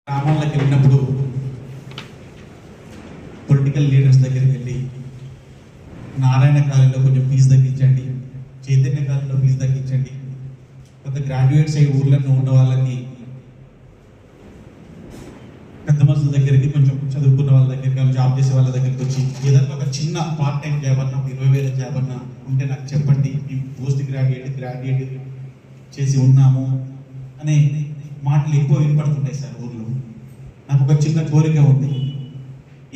గ్రామాలకు వెళ్ళినప్పుడు political leaders దగ్గరికి వెళ్ళి నారాయణ కాలేజీలో కొంచెం ఫీజు తగ్గించండి, చైతన్య కాలేజీలో ఫీజు తగ్గించండి, కొంత గ్రాడ్యుయేట్స్ అయ్యి ఊర్లలో ఉన్న వాళ్ళకి పెద్ద మనుషుల దగ్గరికి, కొంచెం చదువుకున్న వాళ్ళ దగ్గరికి, జాబ్ చేసే వాళ్ళ దగ్గరికి వచ్చి ఏదైనా ఒక చిన్న పార్ట్ టైం జాబ్ అన్నా, 20,000 జాబ్ అన్నా ఉంటే నాకు చెప్పండి, మేము పోస్ట్ గ్రాడ్యుయేట్ చేసి ఉన్నాము అనే మాటలు ఎక్కువ వినపడుతుంటాయి సార్ ఊర్లో. నాకు ఒక చిన్న కోరిక ఉంది,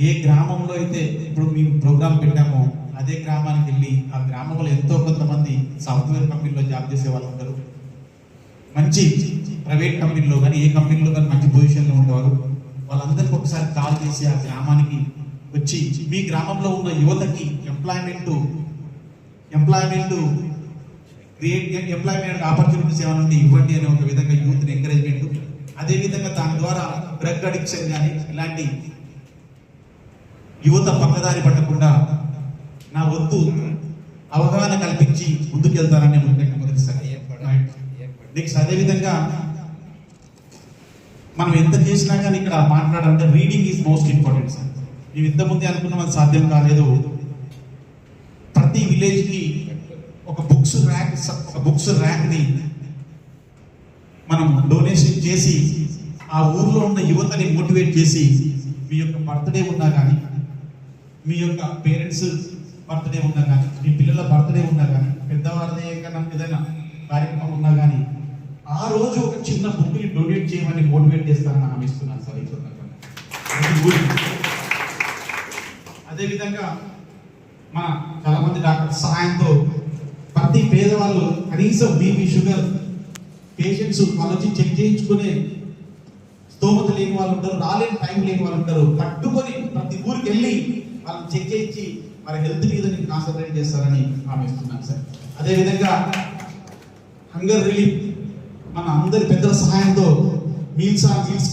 ఏ గ్రామంలో అయితే ఇప్పుడు మేము ప్రోగ్రాం పెట్టామో అదే గ్రామానికి వెళ్ళి ఆ గ్రామంలో ఎంతో కొంతమంది సాఫ్ట్వేర్ కంపెనీలో జాబ్ చేసే వాళ్ళు ఉంటారు, మంచి ప్రైవేట్ కంపెనీలో కానీ ఏ కంపెనీలో కానీ మంచి పొజిషన్లో ఉండేవారు. వాళ్ళందరికీ ఒకసారి కాల్ చేసి ఆ గ్రామానికి వచ్చి మీ గ్రామంలో ఉన్న యువతకి ఎంప్లాయ్మెంట్ ఆపర్చునిటీస్ ఏమైనా ఉంటే ఇవ్వండి అనే ఒక విధంగా యూత్ని ఎంకరేజ్మెంట్, అదేవిధంగా దాని ద్వారా డ్రగ్ అడిక్షన్ కానీ ఇలాంటి యువత పక్కదారి పట్టకుండా నా వద్దు అవగాహన కల్పించి ముందుకెళ్తారనే ముఖ్యంగా మొదటిసారి. నెక్స్ట్ అదేవిధంగా మనం ఎంత చేసినా కానీ ఇక్కడ మాట్లాడాలంటే reading is most important sir. మేము ఇంతకుముందే అనుకున్నాం, అది సాధ్యం కాలేదు. ప్రతి విలేజ్కి ఒక బుక్స్ ర్యాక్ని మనం డొనేషన్ చేసి ఆ ఊర్లో ఉన్న యువతని మోటివేట్ చేసి మీ యొక్క బర్త్డే ఉన్నా కానీ, మీ యొక్క పేరెంట్స్ బర్త్డే ఉన్నా కానీ, మీ పిల్లల బర్త్డే ఉన్నా కానీ, పెద్దవారిదే కన్నా ఏదైనా కార్యక్రమం ఉన్నా కానీ ఆ రోజు ఒక చిన్న బుక్ని డొనేట్ చేయమని మోటివేట్ చేస్తారని హామీ ఇస్తున్నాను సార్. అదేవిధంగా మన చాలా మంది డాక్టర్ సహాయంతో ప్రతి పేదవాళ్ళు కనీసం బీపీ షుగర్ పేషెంట్స్ వాళ్ళు వచ్చి చెక్ చేయించుకునే స్తోమత లేని వాళ్ళు ఉంటారు, రాలేని టైం లేని వాళ్ళు ఉంటారు, పట్టుకొని ప్రతి ఊరికి వెళ్ళి వాళ్ళని చెక్ చేయించి మరి హెల్త్ మీద కాన్సన్ట్రేట్ చేస్తారని హామీ ఇస్తున్నాను సార్. అదేవిధంగా హంగర్ రిలీఫ్ మన అందరి పెద్దల సహాయంతో మీల్స్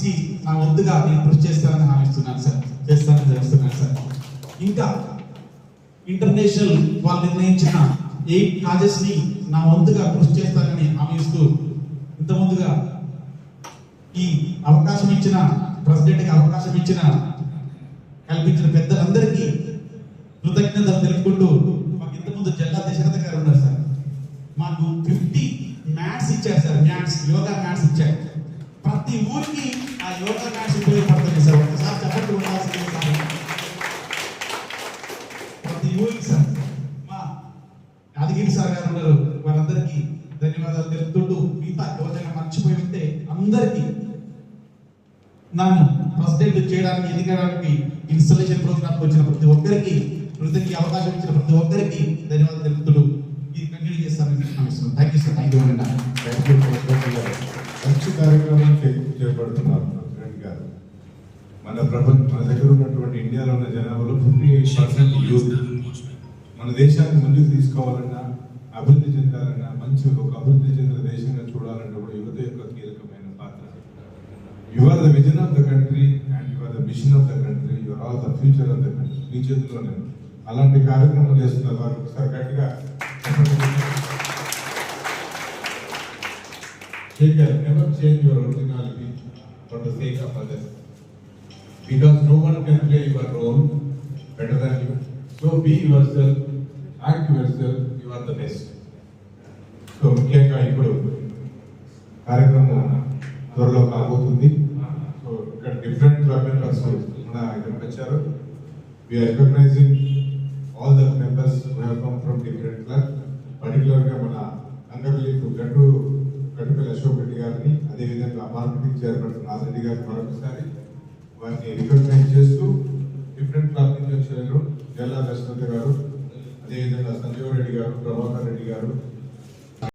కి నా వంతుగా నేను కృషి చేస్తానని హామీ ఇస్తున్నాను సార్, చేస్తున్నాను సార్. ఇంకా ఇంటర్నేషనల్ వాళ్ళు నిర్ణయించిన 8 కాజెస్ ని నా వంతుగా కృషి చేస్తానని హామీ ఇస్తూ ఇంతకుముందుగా ఈ అవకాశం ఇచ్చిన ప్రెసిడెంట్కి కల్పించిన పెద్దలందరికీ కృతజ్ఞతలు తెలుపుకుంటూ, మాకు ఇంతకుముందు జిల్లా దశరథ గారు ఉన్నారు సార్, మాకు 50 మ్యాట్స్ ఇచ్చారు సార్, యోగా మ్యాట్స్ ఇచ్చారు. ప్రతి ఊరికి ఆ యోగా మ్యాట్స్ ఉపయోగపడుతుంది సార్. ఒకసారి చెప్పట్టు ఉండాల్సింది సార్, ప్రతి ఊరికి సార్. మా యాదగిరి సార్ గారు ఉన్నారు, వారందరికీ ధన్యవాదాలు తెలుపుతుంటూ మిగతా ఎవరైనా మర్చిపోయి ఉంటే అందరికీ నన్ను ప్రెసిడెంట్ చేయడానికి ఎన్నికడానికి ఇన్స్టాలేషన్ ప్రోగ్రామ్కి వచ్చిన ప్రతి ఒక్కరికి, వృద్ధికి అవకాశం ఇచ్చిన ప్రతి ఒక్కరికి ధన్యవాదాలు తెలుపుతూ ఇది కంటిన్యూ చేస్తానని భావిస్తున్నాను. Thank you sir. Thank you అండి. మంచి కార్యక్రమం చేపడుతున్నారు ప్రెసిడెంట్ గారు. మన దగ్గర ఉన్నటువంటి ఇండియాలో ఉన్న జనాభాలో 58% యూత్. మన దేశాన్ని ముందుకు తీసుకోవాలన్నా, అభివృద్ధి చెందాలన్నా, మంచి ఒక అభివృద్ధి చెందిన దేశంగా చూడాలన్నా కూడా యువత యొక్క కీలకమైన పాత్ర. You are the vision of the country and you are the mission of the country, you are all the future of the country. మీ చేతిలోనే అలాంటి కార్యక్రమం చేస్తున్నారు. వారు ఒకసారి గట్టిగా never change your originality for the sake of others, because no one can play your role better than you. So be yourself, act yourself, you are the best. So ముఖ్యంగా ఇప్పుడు కార్యక్రమం త్వరలో కాబోతుంది. సో ఇక్కడ డిఫరెంట్ క్లబ్ మెంబర్స్ మన ఇక్కడికి వచ్చారు. We are recognizing all the members who have come from different clubs, particularly మన అంగర్లీఫ్ గట్టుపల్లి అశోక్ రెడ్డి గారిని, అదేవిధంగా మార్కెటింగ్ చైర్పర్సన్ నాసిరెడ్డి గారిని మరొకసారి వారిని రికగ్నైజ్ చేస్తూ, డిఫరెంట్ క్లబ్ నుంచి వచ్చారు జల్లా దశరథ గారు, అదేవిధంగా సంజీవ్ రెడ్డి గారు, ప్రభాకర్ రెడ్డి గారు,